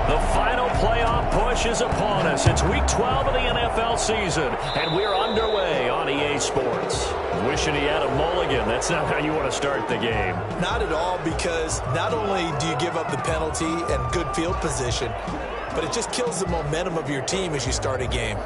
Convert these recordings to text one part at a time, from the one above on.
The final playoff push is upon us. It's Week 12 of the NFL season, and we're underway on EA Sports. Wishing he had a mulligan. That's not how you want to start the game. Not at all, because not only do you give up the penalty and good field position, but it just kills the momentum of your team as you start a game.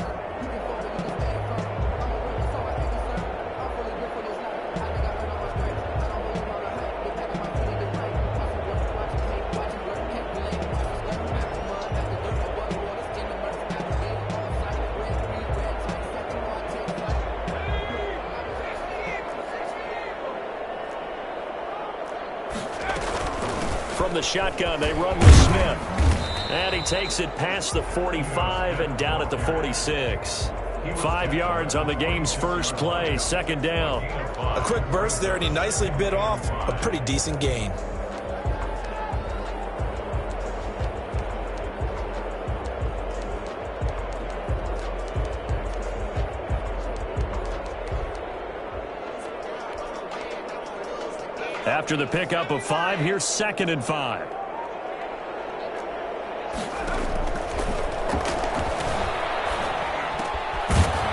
From the shotgun, they run with Smith. And he takes it past the 45 and down at the 46. 5 yards on the game's first play, second down. A quick burst there, and he nicely bit off a pretty decent gain. After the pickup of 5, here's 2nd and 5.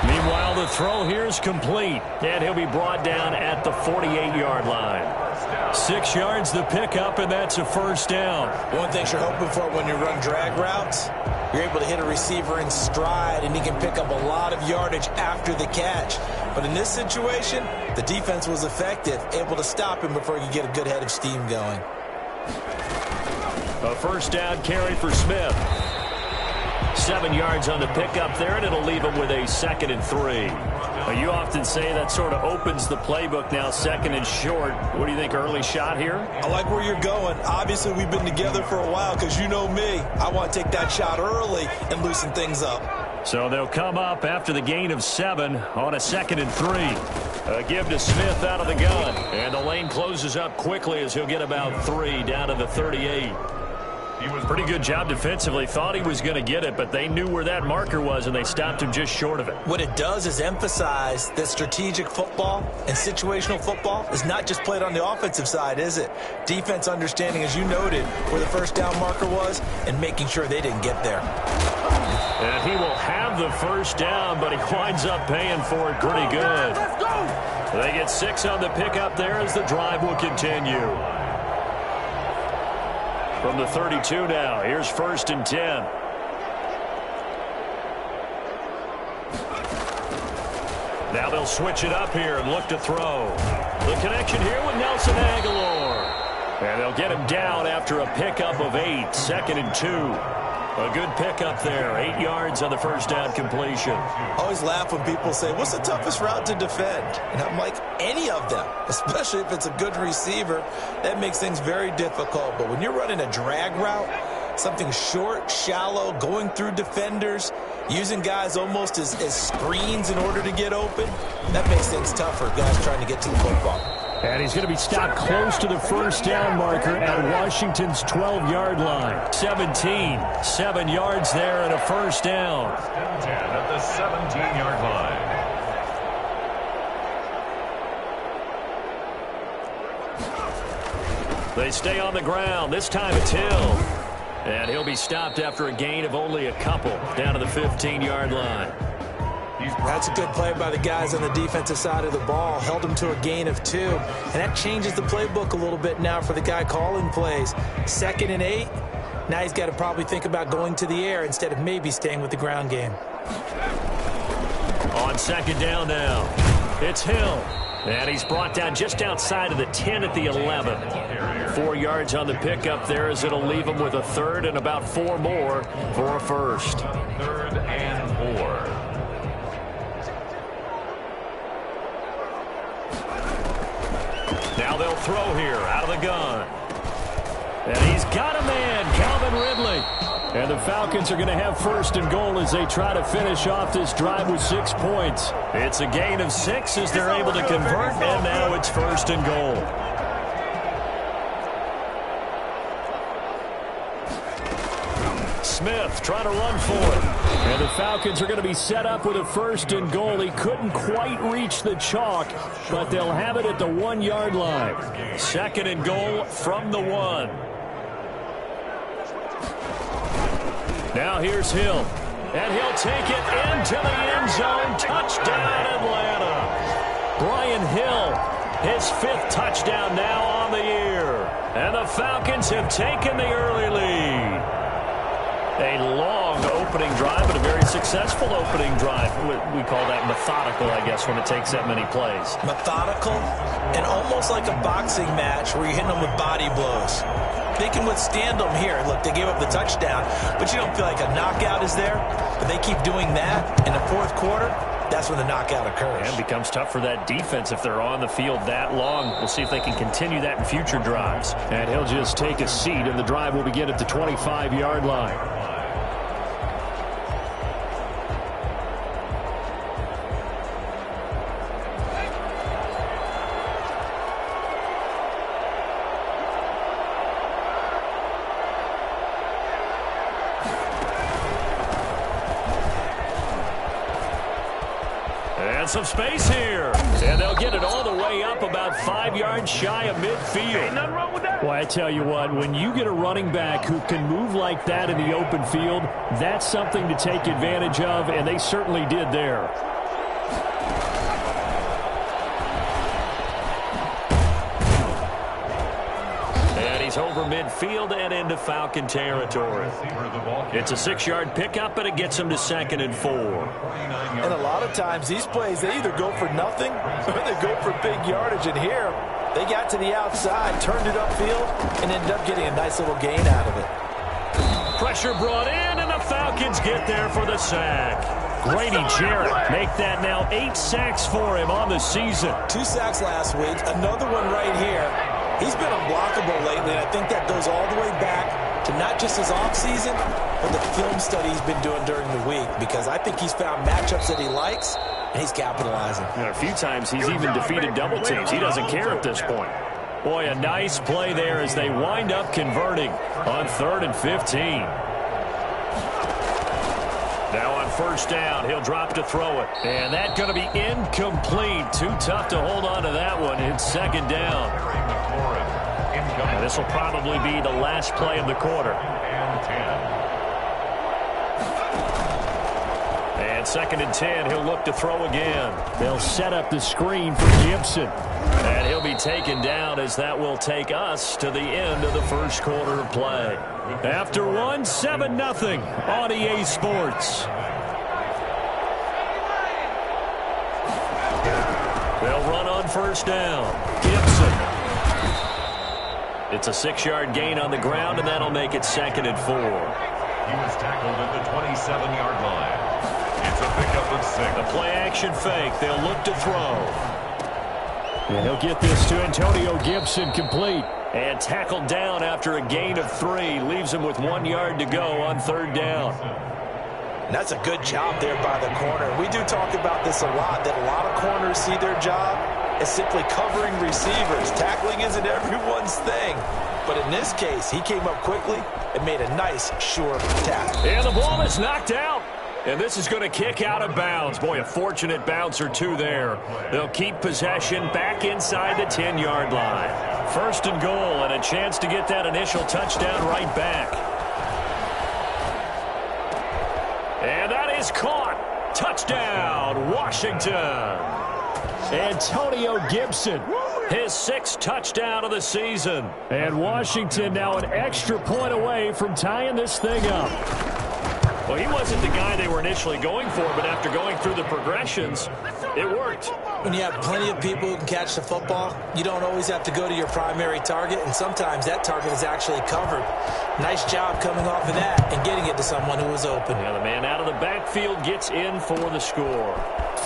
Meanwhile, the throw here is complete, and he'll be brought down at the 48-yard line. 6 yards the pickup, and that's a first down. One thing you're hoping for when you run drag routes, you're able to hit a receiver in stride, and he can pick up a lot of yardage after the catch. But in this situation, the defense was effective, able to stop him before he could get a good head of steam going. A first down carry for Smith. 7 yards on the pickup there, and it'll leave him with a 2nd and 3. You often say that sort of opens the playbook now, 2nd and short. What do you think, early shot here? I like where you're going. Obviously, we've been together for a while because you know me. I want to take that shot early and loosen things up. So they'll come up after the gain of 7 on a 2nd and 3. A give to Smith out of the gun. And the lane closes up quickly as he'll get about 3 down to the 38. Pretty good job defensively. Thought he was going to get it, but they knew where that marker was, and they stopped him just short of it. What it does is emphasize that strategic football and situational football is not just played on the offensive side, is it? Defense understanding, as you noted, where the first down marker was and making sure they didn't get there. And he will have the first down, but he winds up paying for it pretty good. They get 6 on the pickup there as the drive will continue. From the 32 now, here's 1st and 10. Now they'll switch it up here and look to throw. The connection here with Nelson Agholor. And they'll get him down after a pickup of 8, 2nd and 2. A good pickup there, 8 yards on the first down completion. I always laugh when people say, what's the toughest route to defend? And I'm like, any of them, especially if it's a good receiver. That makes things very difficult. But when you're running a drag route, something short, shallow, going through defenders, using guys almost as screens in order to get open, that makes things tougher, guys trying to get to the football. And he's going to be stopped close to the first down marker at Washington's 12-yard line. 17, 7 yards there and a first down. 10 at the 17-yard line. They stay on the ground. This time it's Hill. And he'll be stopped after a gain of only a couple down to the 15-yard line. That's a good play by the guys on the defensive side of the ball. Held him to a gain of 2. And that changes the playbook a little bit now for the guy calling plays. 2nd and 8. Now he's got to probably think about going to the air instead of maybe staying with the ground game. On 2nd down now, it's Hill. And he's brought down just outside of the 10 at the 11. 4 yards on the pickup there as it'll leave him with a 3rd and about 4 more for a first. 3rd and 4. Now they'll throw here out of the gun. And he's got a man, Calvin Ridley. And the Falcons are going to have 1st and goal as they try to finish off this drive with 6 points. It's a gain of 6 as they're able to convert, and now it's 1st and goal. Smith trying to run for it. And the Falcons are going to be set up with a 1st and goal. He couldn't quite reach the chalk, but they'll have it at the 1-yard line. 2nd and goal from the 1. Now here's Hill. And he'll take it into the end zone. Touchdown, Atlanta. Brian Hill, his 5th touchdown now on the year. And the Falcons have taken the early lead. A long opening drive, but a very successful opening drive. We call that methodical, I guess, when it takes that many plays. Methodical and almost like a boxing match where you're hitting them with body blows. They can withstand them here. Look, they gave up the touchdown, but you don't feel like a knockout is there. But they keep doing that in the 4th quarter. That's when the knockout occurs. And it becomes tough for that defense if they're on the field that long. We'll see if they can continue that in future drives. And he'll just take a seat, and the drive will begin at the 25-yard line. Some space here, and they'll get it all the way up about 5 yards shy of midfield. Ain't nothing wrong with that. Well, I tell you what, when you get a running back who can move like that in the open field, that's something to take advantage of, and they certainly did there. He's over midfield and into Falcon territory. It's a 6-yard pickup, and it gets him to 2nd and 4. And a lot of times these plays, they either go for nothing or they go for big yardage. And here, they got to the outside, turned it upfield, and ended up getting a nice little gain out of it. Pressure brought in, and the Falcons get there for the sack. Grady Jarrett make that now 8 sacks for him on the season. 2 sacks last week, another one right here. He's been unblockable lately, and I think that goes all the way back to not just his offseason, but the film study he's been doing during the week, because I think he's found matchups that he likes, and he's capitalizing. A few times he's even defeated double teams. He doesn't care at this point. Boy, a nice play there as they wind up converting on 3rd and 15. Now on 1st down, he'll drop to throw it. And that's going to be incomplete. Too tough to hold on to that one. It's 2nd down. And this will probably be the last play of the quarter. And 2nd and 10, he'll look to throw again. They'll set up the screen for Gibson. And he'll be taken down as that will take us to the end of the 1st quarter of play. After one, 7-0 on EA Sports. They'll run on 1st down. Gibson. It's a 6-yard gain on the ground, and that'll make it 2nd and 4. He was tackled at the 27-yard line. It's a pickup of 6. The play-action fake. They'll look to throw. And he'll get this to Antonio Gibson complete. And tackled down after a gain of 3. Leaves him with 1 yard to go on 3rd down. That's a good job there by the corner. We do talk about this a lot, that a lot of corners see their job as simply covering receivers. Tackling isn't everyone's thing. But in this case, he came up quickly and made a nice, sure tackle. And the ball is knocked out. And this is going to kick out of bounds. Boy, a fortunate bounce or two there. They'll keep possession back inside the 10-yard line. 1st and goal, and a chance to get that initial touchdown right back. And that is caught. Touchdown, Washington. Antonio Gibson, his 6th touchdown of the season. And Washington now an extra point away from tying this thing up. Well, he wasn't the guy they were initially going for, but after going through the progressions, it worked. When you have plenty of people who can catch the football, you don't always have to go to your primary target, and sometimes that target is actually covered. Nice job coming off of that and getting it to someone who was open. Now the man out of the backfield gets in for the score.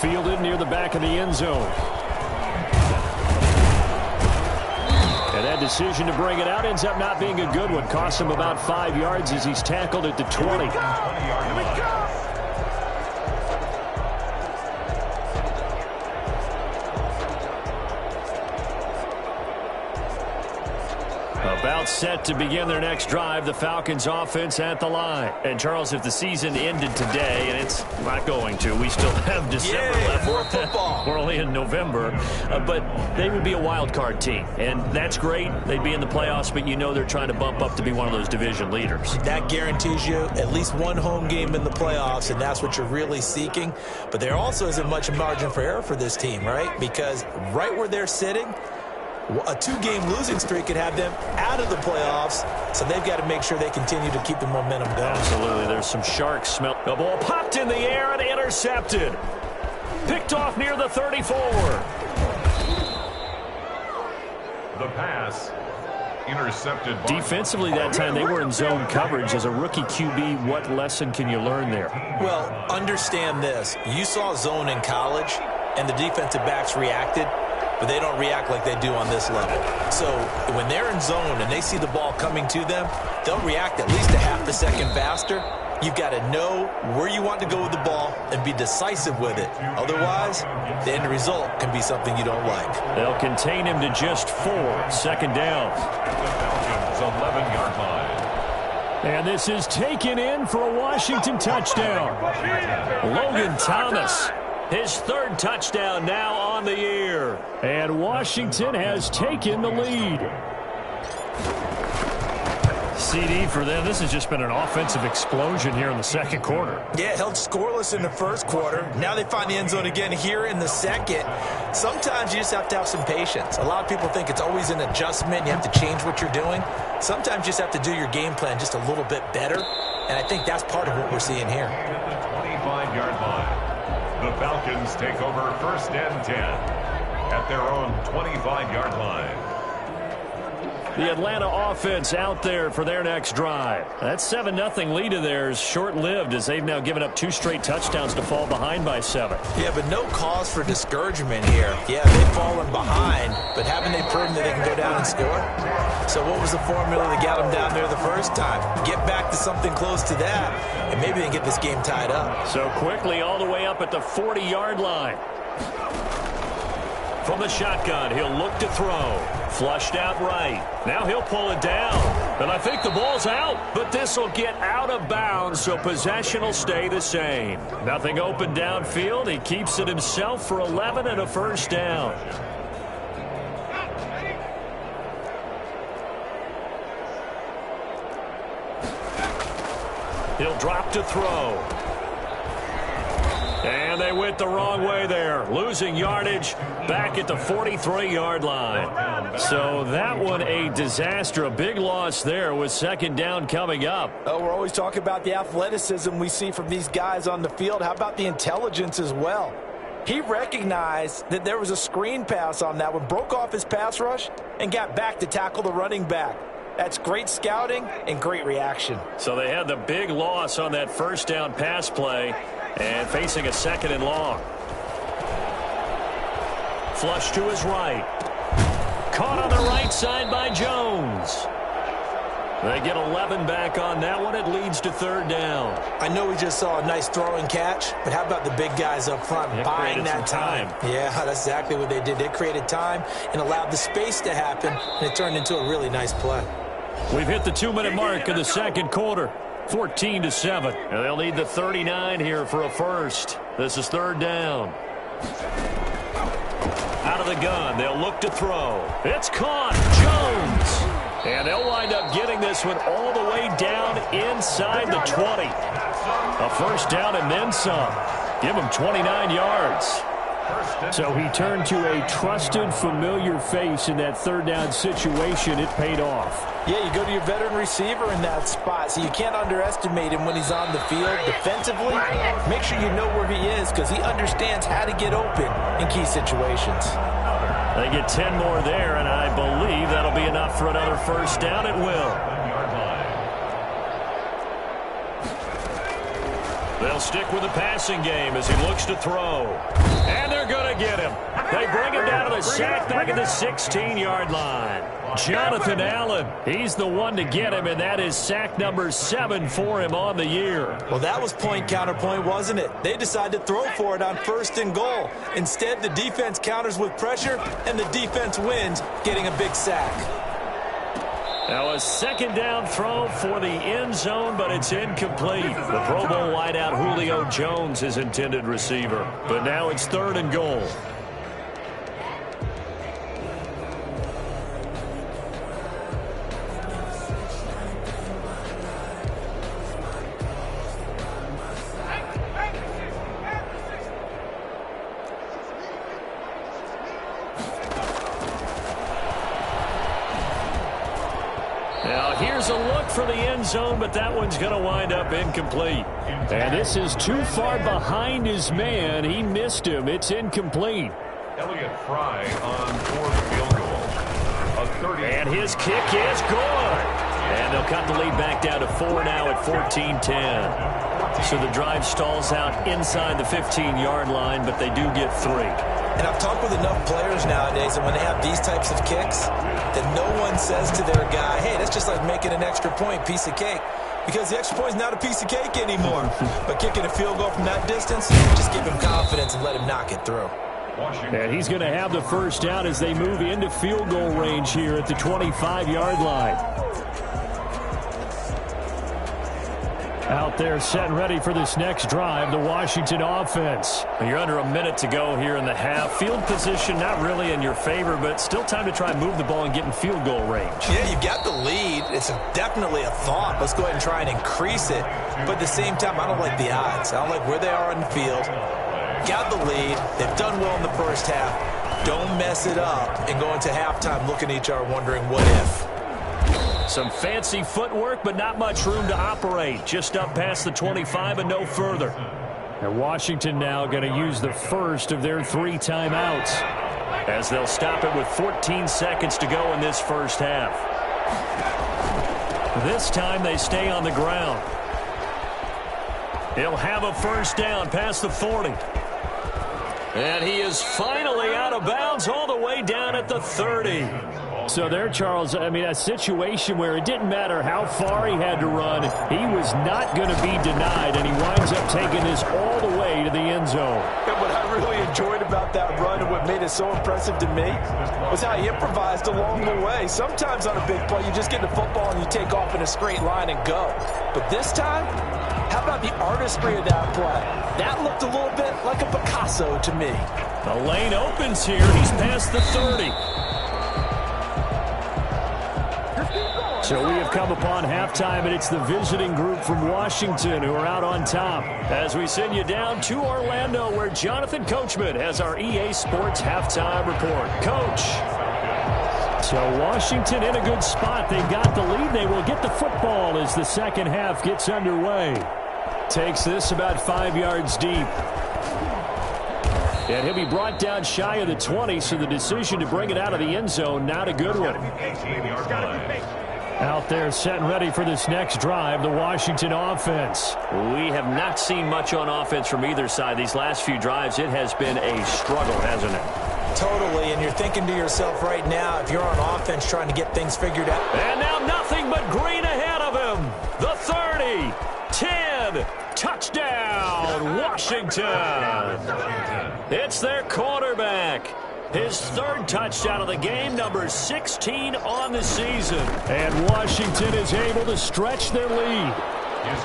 Fielded near the back of the end zone. And that decision to bring it out ends up not being a good one. Costs him about 5 yards as he's tackled at the 20. A About set to begin their next drive, the Falcons offense at the line. And Charles, if the season ended today, and it's not going to, we still have December left. More football. We're only in November, but they would be a wild card team, and that's great. They'd be in the playoffs, but you know they're trying to bump up to be one of those division leaders. That guarantees you at least one home game in the playoffs, and that's what you're really seeking. But there also isn't much margin for error for this team, right? Because right where they're sitting, a two-game losing streak could have them out of the playoffs, so they've got to make sure they continue to keep the momentum going. Absolutely. There's some sharks smell. The ball popped in the air and intercepted. Picked off near the 34. The pass intercepted. Defensively that time, they were in zone coverage. As a rookie QB, what lesson can you learn there? Well, understand this. You saw zone in college, and the defensive backs reacted, but they don't react like they do on this level. So when they're in zone and they see the ball coming to them, they'll react at least a half a second faster. You've got to know where you want to go with the ball and be decisive with it. Otherwise, the end result can be something you don't like. They'll contain him to just 4. Second down. At the Falcons' 11-yard line. And this is taken in for a Washington touchdown. Logan Thomas, his third touchdown now on the year. And Washington has taken the lead. CD for them. This has just been an offensive explosion here in the second quarter. Yeah, held scoreless in the first quarter. Now they find the end zone again here in the second. Sometimes you just have to have some patience. A lot of people think it's always an adjustment. You have to change what you're doing. Sometimes you just have to do your game plan just a little bit better. And I think that's part of what we're seeing here. At the 25-yard line, the Falcons take over first and 10 at their own 25-yard line. The Atlanta offense out there for their next drive. That 7-0 lead of theirs short-lived as they've now given up 2 straight touchdowns to fall behind by 7. Yeah, but no cause for discouragement here. Yeah, they've fallen behind, but haven't they proven that they can go down and score? So what was the formula that got them down there the first time? Get back to something close to that, and maybe they can get this game tied up. So quickly all the way up at the 40-yard line. From the shotgun, he'll look to throw. Flushed out right. Now he'll pull it down. And I think the ball's out, but this will get out of bounds, so possession will stay the same. Nothing open downfield. He keeps it himself for 11 and a first down. He'll drop to throw. And they went the wrong way there. Losing yardage back at the 43-yard line. So that one a disaster. A big loss there with second down coming up. Oh, we're always talking about the athleticism we see from these guys on the field. How about the intelligence as well? He recognized that there was a screen pass on that one, broke off his pass rush, and got back to tackle the running back. That's great scouting and great reaction. So they had the big loss on that first down pass play. And facing a second and long. Flush to his right. Caught on the right side by Jones. They get 11 back on that one. It leads to third down. I know we just saw a nice throw and catch, but how about the big guys up front buying that time? Yeah, that's exactly what they did. They created time and allowed the space to happen, and it turned into a really nice play. We've hit the 2-minute mark of the second quarter. 14-7. And they'll need the 39 here for a first. This is third down. Out of the gun. They'll look to throw. It's caught. Jones. And they'll wind up getting this one all the way down inside the 20. A first down and then some. Give him 29 yards. So he turned to a trusted, familiar face in that third down situation. It paid off. Yeah, you go to your veteran receiver in that spot, so you can't underestimate him when he's on the field. Defensively, make sure you know where he is because he understands how to get open in key situations. They get 10 more there, and I believe that'll be enough for another first down. It will. They'll stick with the passing game as he looks to throw. And they're going to get him. They bring him down to the sack back at the 16-yard line. Jonathan Allen, he's the one to get him, and that is sack number 7 for him on the year. Well, that was point counterpoint, wasn't it? They decided to throw for it on first and goal. Instead, the defense counters with pressure, and the defense wins, getting a big sack. Now a second down throw for the end zone, but it's incomplete. The Pro Bowl wideout Julio Jones is intended receiver. But now it's 3rd and goal. Now here's a look for the end zone, but that one's going to wind up incomplete. And this is too far behind his man. He missed him. It's incomplete. Elliott Fry on 4th field goal. A 30. And his kick is good. And they'll cut the lead back down to 4 now at 14-10. So the drive stalls out inside the 15-yard line, but they do get 3. And I've talked with enough players nowadays, and when they have these types of kicks, that no one says to their guy, hey, that's just like making an extra point, piece of cake. Because the extra point is not a piece of cake anymore. But kicking a field goal from that distance, just give him confidence and let him knock it through. And he's going to have the first down as they move into field goal range here at the 25-yard line. Out there set and ready for this next drive, the Washington offense. You're under a minute to go here in the half. Field position not really in your favor, but still time to try and move the ball and get in field goal range. Yeah, you've got the lead. It's definitely a thought. Let's go ahead and try and increase it. But at the same time, I don't like the odds. I don't like where they are on the field. Got the lead. They've done well in the first half. Don't mess it up and go into halftime looking at each other wondering what if. Some fancy footwork, but not much room to operate. Just up past the 25 and no further. And Washington now going to use the first of their 3 timeouts, as they'll stop it with 14 seconds to go in this first half. This time they stay on the ground. He'll have a first down past the 40. And he is finally out of bounds all the way down at the 30. So there, Charles, I mean, a situation where it didn't matter how far he had to run, he was not going to be denied, and he winds up taking this all the way to the end zone. And what I really enjoyed about that run and what made it so impressive to me was how he improvised along the way. Sometimes on a big play, you just get the football and you take off in a straight line and go. But this time, how about the artistry of that play? That looked a little bit like a Picasso to me. The lane opens here. He's past the 30. So we have come upon halftime, and it's the visiting group from Washington who are out on top. As we send you down to Orlando, where Jonathan Coachman has our EA Sports halftime report. Coach. So Washington in a good spot. They've got the lead. They will get the football as the second half gets underway. Takes this about 5 yards deep. And he'll be brought down shy of the 20, so the decision to bring it out of the end zone, not a good one. Out there set and ready for this next drive, the Washington offense. We have not seen much on offense from either side. These last few drives, it has been a struggle, hasn't it? Totally, and you're thinking to yourself right now, if you're on offense trying to get things figured out. And now nothing but green ahead of him. The 30, 10, touchdown, Washington. It's their quarterback. His 3rd touchdown of the game, number 16 on the season. And Washington is able to stretch their lead.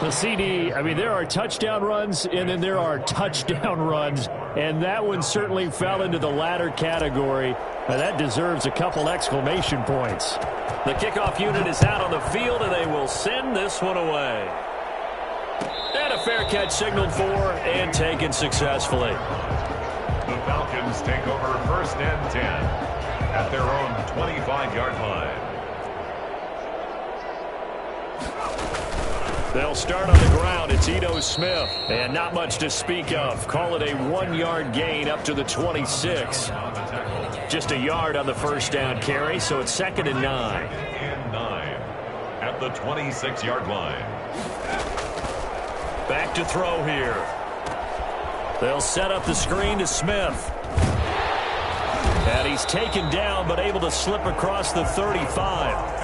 The CD, I mean, there are touchdown runs, and then there are touchdown runs. And that one certainly fell into the latter category. That deserves a couple exclamation points. The kickoff unit is out on the field, and they will send this one away. And a fair catch signaled for and taken successfully. The Falcons take over 1st and 10 at their own 25-yard line. They'll start on the ground. It's Ito Smith. And not much to speak of. Call it a 1-yard gain up to the 26. Just a yard on the first down carry, so it's 2nd and 9. And 9 at the 26-yard line. Back to throw here. They'll set up the screen to Smith. And he's taken down, but able to slip across the 35.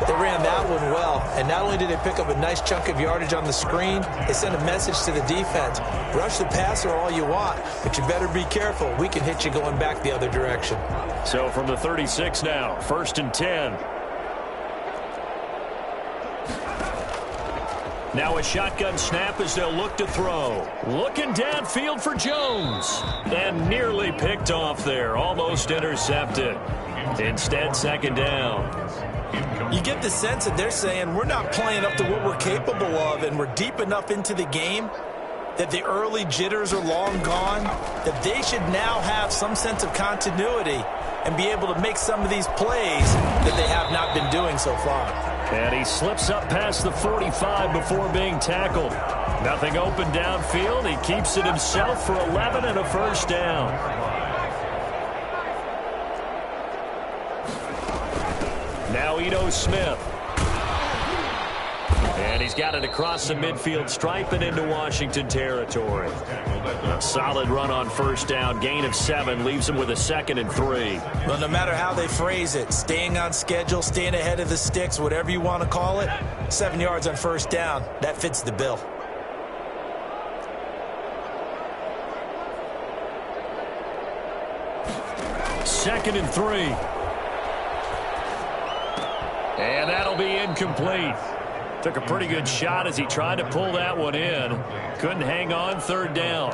They ran that one well, and not only did they pick up a nice chunk of yardage on the screen, they sent a message to the defense. Rush the passer all you want, but you better be careful. We can hit you going back the other direction. So from the 36 now, 1st and 10. Now a shotgun snap as they'll look to throw. Looking downfield for Jones. And nearly picked off there. Almost intercepted. Instead, second down. You get the sense that they're saying we're not playing up to what we're capable of, and we're deep enough into the game that the early jitters are long gone, that they should now have some sense of continuity and be able to make some of these plays that they have not been doing so far. And he slips up past the 45 before being tackled. Nothing open downfield. He keeps it himself for 11 and a first down. Now Ito Smith. And he's got it across the midfield stripe and into Washington territory. A solid run on first down. Gain of 7 leaves him with a 2nd and 3. Well, no matter how they phrase it, staying on schedule, staying ahead of the sticks, whatever you want to call it, 7 yards on first down, that fits the bill. Second and 3. And that'll be incomplete. Took a pretty good shot as he tried to pull that one in. Couldn't hang on, third down.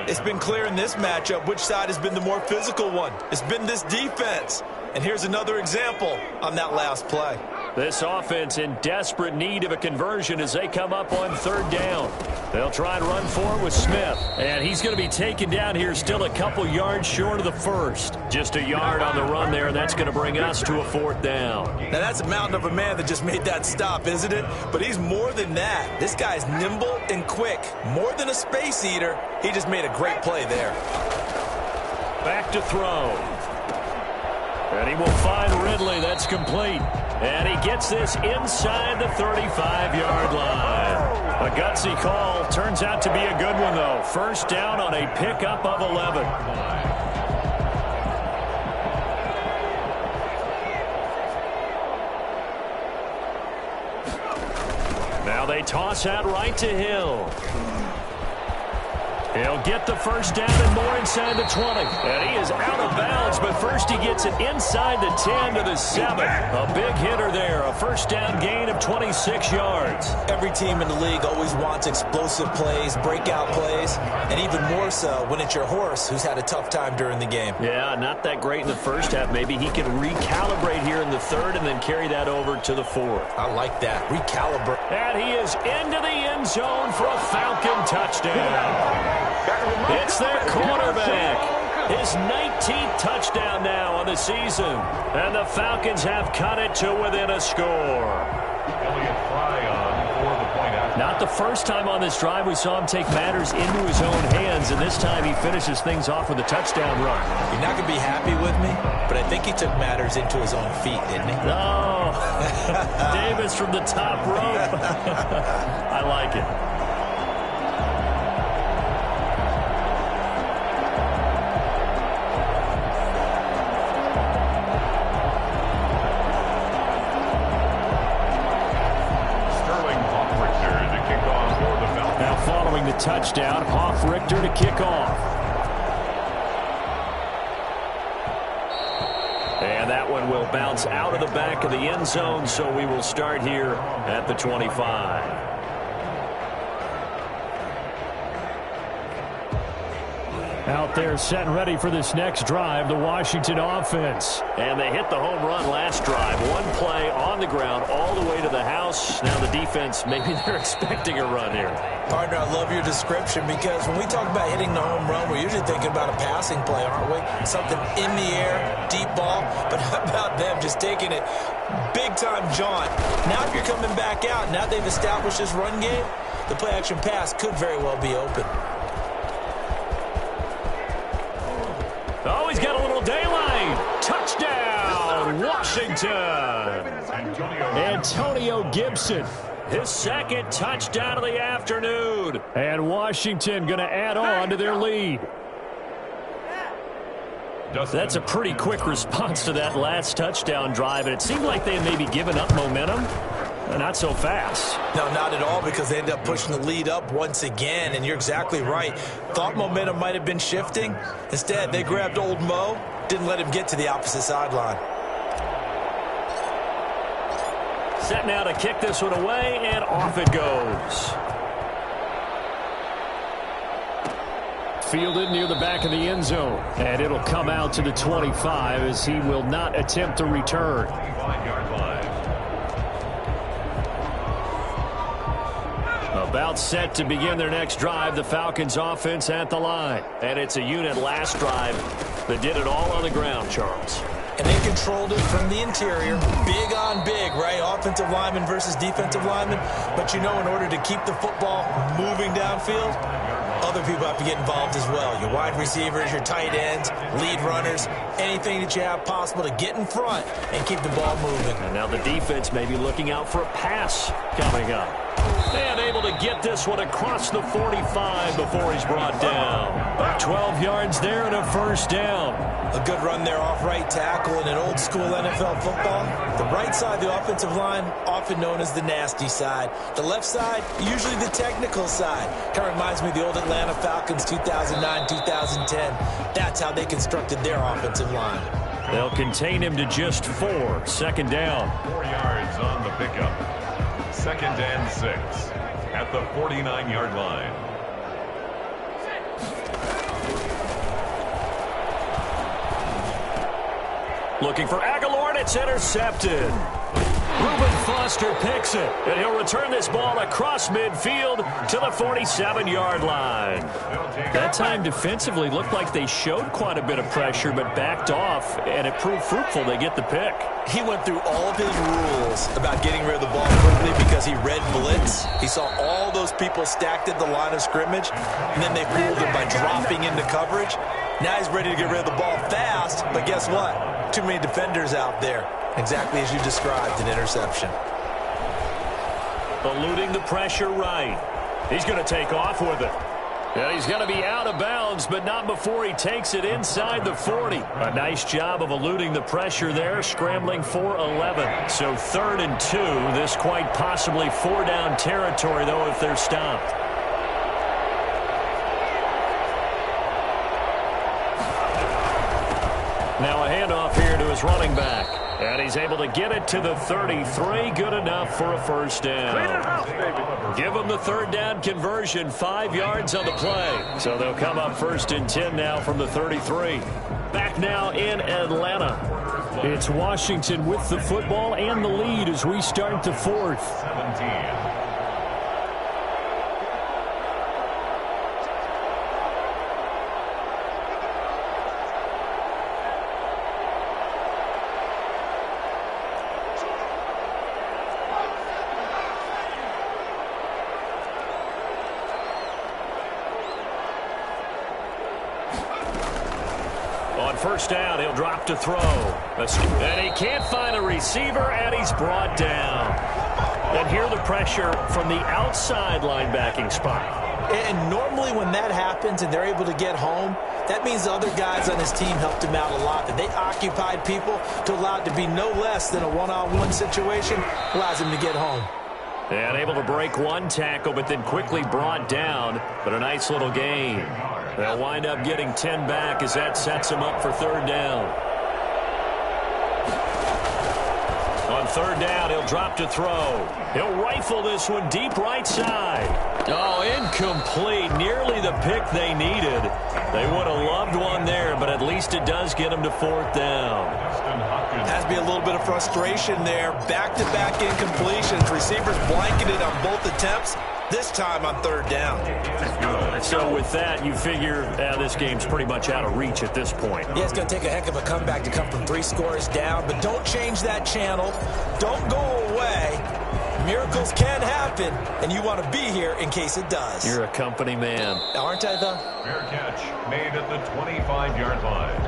It's been clear in this matchup which side has been the more physical one. It's been this defense. And here's another example on that last play. This offense in desperate need of a conversion as they come up on third down. They'll try and run for it with Smith. And he's going to be taken down here still a couple yards short of the first. Just a yard on the run there, and that's going to bring us to a fourth down. Now, that's a mountain of a man that just made that stop, isn't it? But he's more than that. This guy's nimble and quick. More than a space eater. He just made a great play there. Back to throw. And he will find Ridley. That's complete. And he gets this inside the 35-yard line. A gutsy call. Turns out to be a good one, though. First down on a pickup of 11. Now they toss out right to Hill. He'll get the first down and more inside the 20. And he is out of bounds, but first he gets it inside the 10 to the 7. A big hitter there. A first down gain of 26 yards. Every team in the league always wants explosive plays, breakout plays, and even more so when it's your horse who's had a tough time during the game. Yeah, not that great in the first half. Maybe he can recalibrate here in the third and then carry that over to the fourth. I like that. Recalibrate. And he is into the end zone for a Falcon touchdown. It's their quarterback. His 19th touchdown now on the season. And the Falcons have cut it to within a score. Elliott Fry on for the point after. Not the first time on this drive we saw him take matters into his own hands, and this time he finishes things off with a touchdown run. You're not going to be happy with me, but I think he took matters into his own feet, didn't he? No. Davis from the top rope. I like it. Touchdown, Hoff-Richter to kick off. And that one will bounce out of the back of the end zone, so we will start here at the 25. Out there set and ready for this next drive, the Washington offense. And they hit the home run last drive. One play on the ground all the way to the house. Now the defense, maybe they're expecting a run here. Partner, I love your description because when we talk about hitting the home run, we're usually thinking about a passing play, aren't we? Something in the air, deep ball. But how about them just taking it big-time jaunt? Now if you're coming back out, now they've established this run game, the play-action pass could very well be open. Oh, he's got a little daylight. Touchdown, Washington. Antonio Gibson. His second touchdown of the afternoon. And Washington going to add on to their lead. That's a pretty quick response to that last touchdown drive. And it seemed like they had maybe given up momentum. Not so fast. No, not at all, because they ended up pushing the lead up once again. And you're exactly right. Thought momentum might have been shifting. Instead, they grabbed old Mo, didn't let him get to the opposite sideline. Set now to kick this one away, and off it goes. Fielded near the back of the end zone. And it'll come out to the 25 as he will not attempt to return. 25-yard line. About set to begin their next drive, the Falcons offense at the line. And it's a unit last drive that did it all on the ground, Charles. And they controlled it from the interior. Big on big, right? Offensive lineman versus defensive lineman. But you know, in order to keep the football moving downfield, other people have to get involved as well. Your wide receivers, your tight ends, lead runners, anything that you have possible to get in front and keep the ball moving. And now the defense may be looking out for a pass coming up. And able to get this one across the 45 before he's brought down. 12 yards there and a first down. A good run there off right tackle in an old school NFL football. The right side, the offensive line, often known as the nasty side. The left side, usually the technical side. Kind of reminds me of the old Atlanta Falcons 2009, 2010. That's how they constructed their offensive line. They'll contain him to just 4. Second down. 4 yards on the pickup. Second and 6 at the 49-yard line. Looking for Aguilar, and it's intercepted. Reuben Foster picks it, and he'll return this ball across midfield to the 47-yard line. That time defensively looked like they showed quite a bit of pressure, but backed off, and it proved fruitful. They get the pick. He went through all of his rules about getting rid of the ball quickly because he read blitz. He saw all those people stacked at the line of scrimmage, and then they fooled him by dropping into coverage. Now he's ready to get rid of the ball fast, but guess what? Too many defenders out there. Exactly as you described, an interception. Eluding the pressure right. He's going to take off with it. And he's going to be out of bounds, but not before he takes it inside the 40. A nice job of eluding the pressure there, scrambling for 11. So 3rd and 2. This quite possibly 4-down territory, though, if they're stopped. Now a handoff here to his running back. And he's able to get it to the 33. Good enough for a first down. Give him the 3rd down conversion. 5 yards on the play. So they'll come up 1st and 10 now from the 33. Back now in Atlanta. It's Washington with the football and the lead as we start the 4th. 17. First down, he'll drop to throw. And he can't find a receiver, and he's brought down. And here the pressure from the outside linebacking spot. And normally when that happens and they're able to get home, that means the other guys on his team helped him out a lot. That they occupied people to allow it to be no less than a one-on-one situation, allows him to get home. And able to break one tackle, but then quickly brought down. But a nice little gain. They'll wind up getting 10 back as that sets him up for 3rd down. On 3rd down, he'll drop to throw. He'll rifle this one deep right side. Oh, incomplete. Nearly the pick they needed. They would have loved one there, but at least it does get them to 4th down. Has to be a little bit of frustration there. Back-to-back incompletions. Receivers blanketed on both attempts. This time on 3rd down. So with that, you figure this game's pretty much out of reach at this point. Yeah, it's going to take a heck of a comeback to come from 3 scores down, but don't change that channel. Don't go away. Miracles can happen, and you want to be here in case it does. You're a company man. Aren't I, though? Fair catch made at the 25-yard line.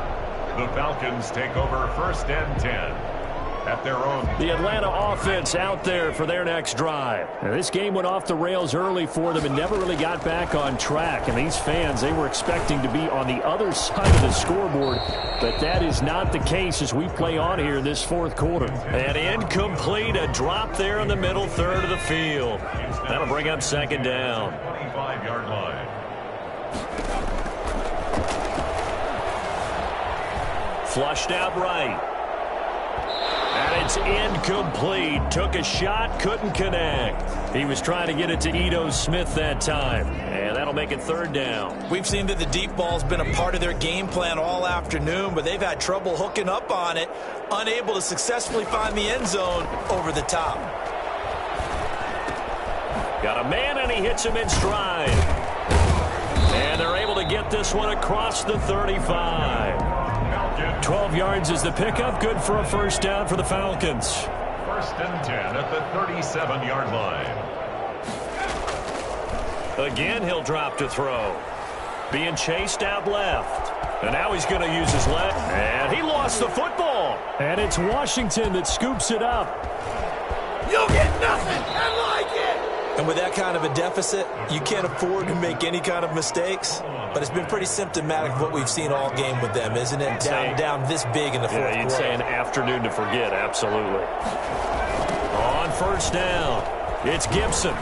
The Falcons take over 1st and 10. At their own. The Atlanta offense out there for their next drive. Now, this game went off the rails early for them and never really got back on track. And these fans, they were expecting to be on the other side of the scoreboard. But that is not the case as we play on here in this 4th quarter. And incomplete, a drop there in the middle 3rd of the field. That'll bring up 2nd down. 25-yard line. Flushed out right. And it's incomplete. Took a shot, couldn't connect. He was trying to get it to Ito Smith that time. And that'll make it third down. We've seen that the deep ball's been a part of their game plan all afternoon, but they've had trouble hooking up on it, unable to successfully find the end zone over the top. Got a man, and he hits him in stride. And they're able to get this one across the 35. 12 yards is the pickup. Good for a first down for the Falcons. First and 10 at the 37-yard line. Again, he'll drop to throw. Being chased out left. And now he's going to use his left. And he lost the football. And it's Washington that scoops it up. You'll get nothing. I like it. And with that kind of a deficit, you can't afford to make any kind of mistakes. But it's been pretty symptomatic of what we've seen all game with them, isn't it? Down this big in the fourth quarter. Yeah, you'd say an afternoon to forget, absolutely. On first down, it's Gibson.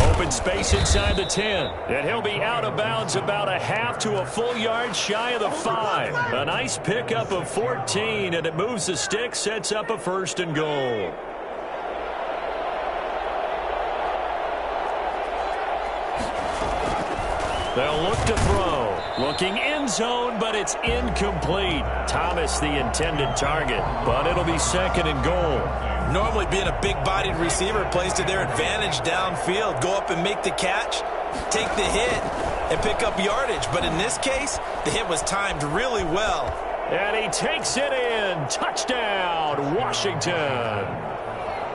Open space inside the 10. And he'll be out of bounds about a half to a full yard shy of the 5. A nice pickup of 14, and it moves the stick, sets up a first and goal. They'll look to throw. Looking end zone, but it's incomplete. Thomas the intended target, but it'll be second and goal. Normally being a big-bodied receiver plays to their advantage downfield. Go up and make the catch, take the hit, and pick up yardage. But in this case, the hit was timed really well. And he takes it in. Touchdown, Washington.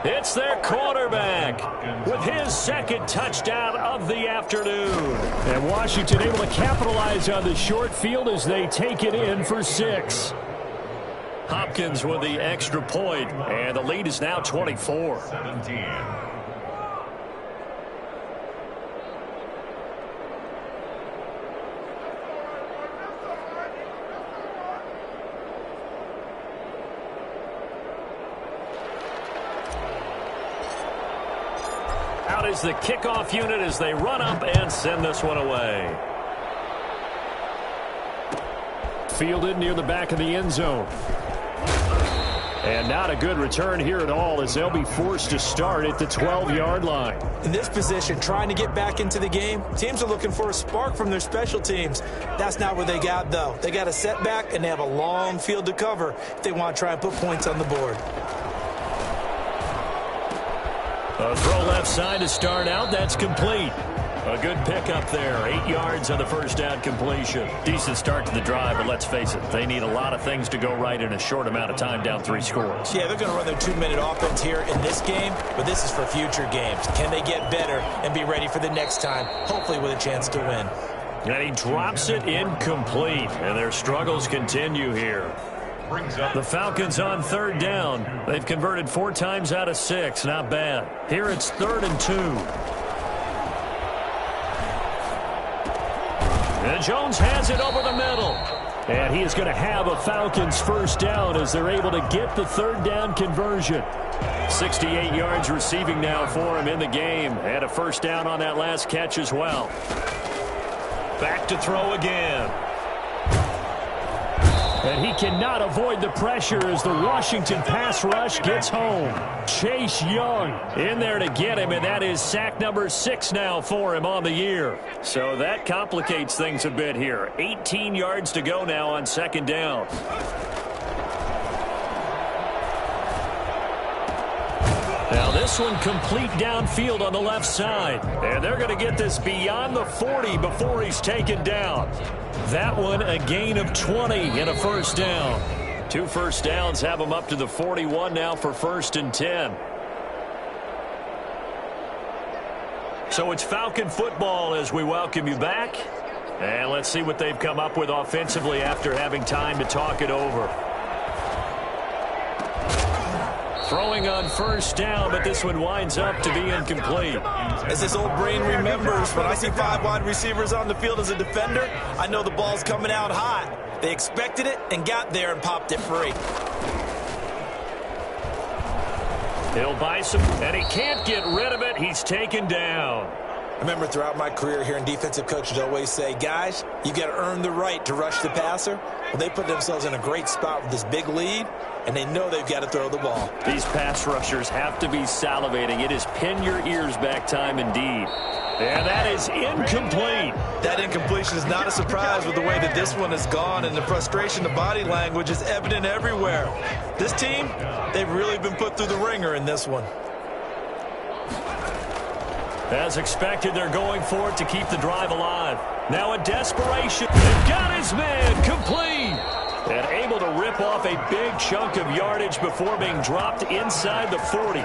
It's their quarterback with his second touchdown of the afternoon. And Washington able to capitalize on the short field as they take it in for 6. Hopkins with the extra point, and the lead is now 24-17. Out is the kickoff unit as they run up and send this one away. Fielded near the back of the end zone. And not a good return here at all as they'll be forced to start at the 12-yard line. In this position, trying to get back into the game, teams are looking for a spark from their special teams. That's not what they got, though. They got a setback, and they have a long field to cover if they want to try and put points on the board. A throw left side to start out. That's complete. A good pickup there. 8 yards on the first down completion. Decent start to the drive, but let's face it, they need a lot of things to go right in a short amount of time down 3 scores. Yeah, they're going to run their 2-minute offense here in this game, but this is for future games. Can they get better and be ready for the next time, hopefully with a chance to win? And he drops it incomplete, and their struggles continue here. The Falcons on third down. They've converted 4 times out of 6. Not bad. Here it's 3rd and 2. And Jones has it over the middle. And he is going to have a Falcons first down as they're able to get the 3rd down conversion. 68 yards receiving now for him in the game. And a first down on that last catch as well. Back to throw again. And he cannot avoid the pressure as the Washington pass rush gets home. Chase Young in there to get him, and that is sack number 6 now for him on the year. So that complicates things a bit here. 18 yards to go now on 2nd down. Now this one complete downfield on the left side. And they're going to get this beyond the 40 before he's taken down. That one a gain of 20 and a first down. 2 first downs have them up to the 41 now for 1st and 10. So it's Falcon football as we welcome you back. And let's see what they've come up with offensively after having time to talk it over. Throwing on first down, but this one winds up to be incomplete. As this old brain remembers, when I see 5 wide receivers on the field as a defender, I know the ball's coming out hot. They expected it and got there and popped it free. He'll buy some, and he can't get rid of it. He's taken down. remember throughout my career hearing defensive coaches always say, guys, you got to earn the right to rush the passer. Well, they put themselves in a great spot with this big lead, and they know they've got to throw the ball. These pass rushers have to be salivating. It is pin your ears back time indeed. And that is incomplete. That incompletion is not a surprise with the way that this one has gone, and the frustration, the body language is evident everywhere. This team, they've really been put through the ringer in this one. As expected, they're going for it to keep the drive alive. Now a desperation. They've got his man complete. And able to rip off a big chunk of yardage before being dropped inside the 40.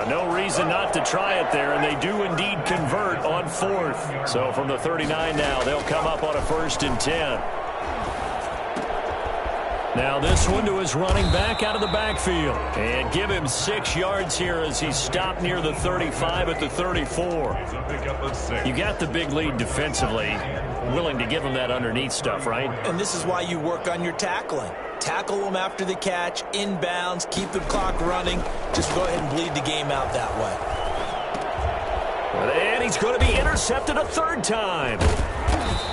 No reason not to try it there, and they do indeed convert on 4th. So from the 39 now, they'll come up on a 1st and 10. Now this one to his running back out of the backfield. And give him 6 yards here as he's stopped near the 35 at the 34. You got the big lead defensively. Willing to give him that underneath stuff, right? And this is why you work on your tackling. Tackle them after the catch, inbounds, keep the clock running. Just go ahead and bleed the game out that way. And he's going to be intercepted a 3rd time.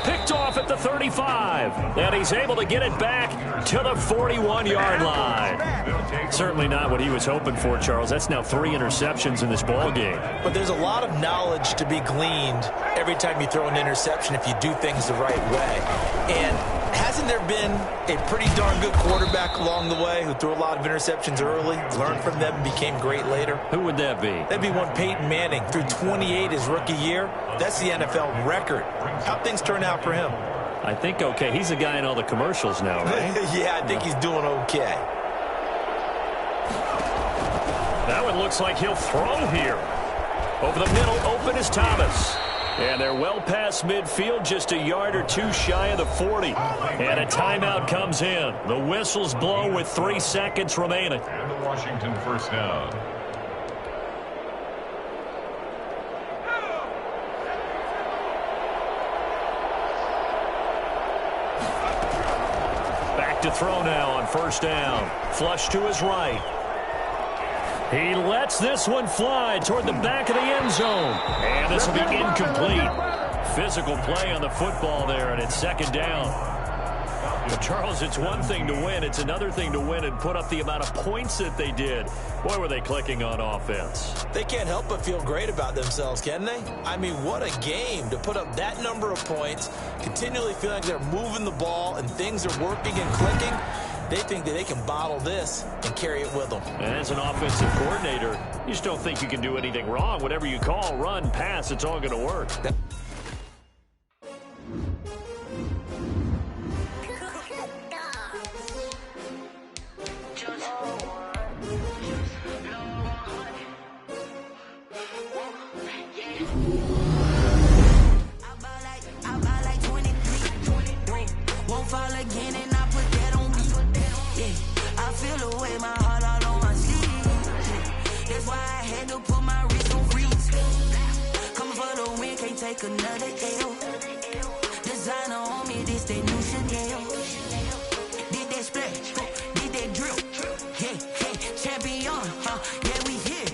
Picked off at the 35. And he's able to get it back to the 41-yard line. Certainly not what he was hoping for, Charles. That's now 3 interceptions in this ball game. But there's a lot of knowledge to be gleaned every time you throw an interception if you do things the right way. And hasn't there been a pretty darn good quarterback along the way who threw a lot of interceptions early, learned from them, and became great later? Who would that be? That'd be one Peyton Manning. Threw 28 his rookie year. That's the NFL record. How'd things turn out for him? I think okay. He's a guy in all the commercials now, right? Yeah, I think he's doing okay. That one looks like he'll throw here. Over the middle, open is Thomas. And they're well past midfield, just a yard or 2 shy of the 40. And a timeout comes in. The whistles blow with 3 seconds remaining. And the Washington 1st down. Back to throw now on 1st down. Flush to his right. He lets this one fly toward the back of the end zone. And this will be incomplete. Physical play on the football there, and it's 2nd down. But Charles, it's one thing to win. It's another thing to win and put up the amount of points that they did. Boy, were they clicking on offense. They can't help but feel great about themselves, can they? I mean, what a game to put up that number of points, continually feeling like they're moving the ball and things are working and clicking. They think that they can bottle this and carry it with them. And as an offensive coordinator, you just don't think you can do anything wrong. Whatever you call, run, pass, it's all going to work. Take another L. Designer on me, this that new Chanel. Did that splash, did that drill. Yeah, champion, yeah, we here.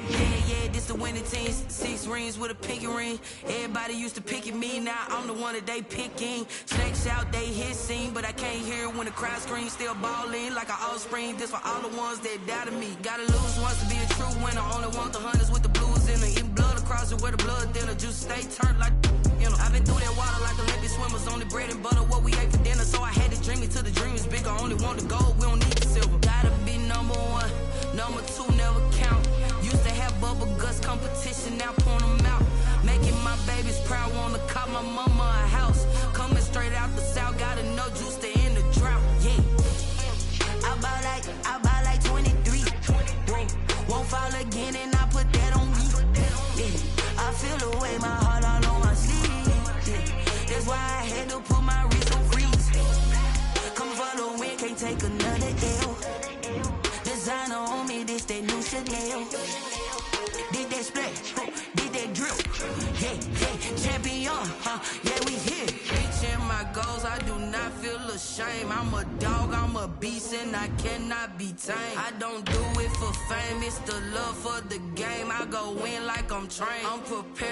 Yeah, this the winning team. 6 rings with a pinky ring. Everybody used to pick at me, now I'm the one that they picking. Snakes out, they hit scene, but I can't hear when the crowd screams. Still balling like an offspring. This for all the ones that doubted me. Gotta lose once to be a true winner. Only want the hunters with the blues in them. Eating blood across it where the blood thinner. Juice stay turned like, you know. I've been through that water like Olympic swimmers. Only bread and butter, what we ate for dinner. So I had to dream it till the dream is bigger. Only want the gold, we don't need the silver. Gotta be number 1, number 2 never count. Used to have bubble guts competition, now point them out. Making my babies proud, wanna call my mama a house. Coming straight out the south, gotta know juice to end the drought. Yeah, I buy like 23. Won't fall again, and I put that on me. Yeah, I feel the way, my heart all on my sleeve. Yeah, that's why I had to put my wrist on freeze. Come for the win, can't take another L. Designer on me, this that new Chanel. Did that splash, did that drill. Yeah, champion, yeah, we here. Reaching my goals, I do not feel ashamed. I'm a dog, I'm a beast, and I cannot be tamed. I don't do it for fame, it's the love for the game. I go in like I'm trained. I'm prepared.